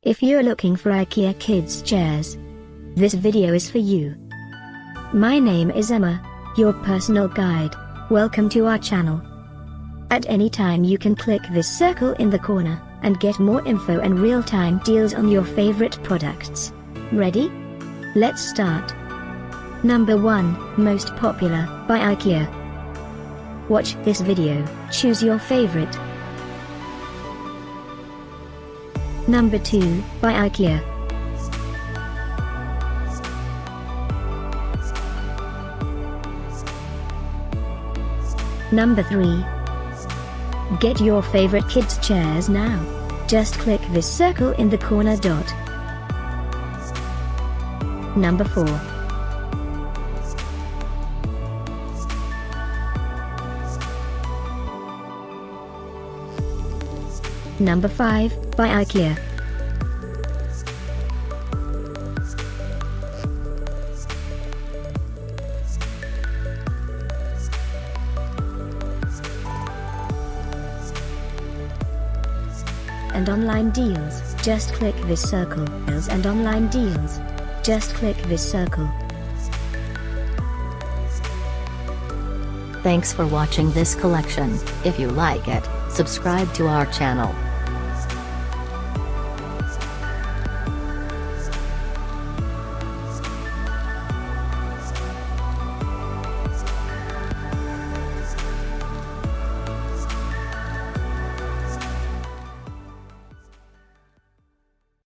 If you're looking for IKEA kids chairs, this video is for you. My name is Emma, your personal guide. Welcome to our channel. At any time you can click this circle in the corner, and get more info and real-time deals on your favorite products. Ready? Let's start. Number 1, Most Popular, by IKEA. Watch this video, choose your favorite. Number 2, by IKEA. Number 3. Get your favorite kids chairs now. Just click this circle in the corner dot. Number 4. Number 5, by IKEA. And online deals, just click this circle. And online deals, just click this circle. Thanks for watching this collection. If you like it, subscribe to our channel.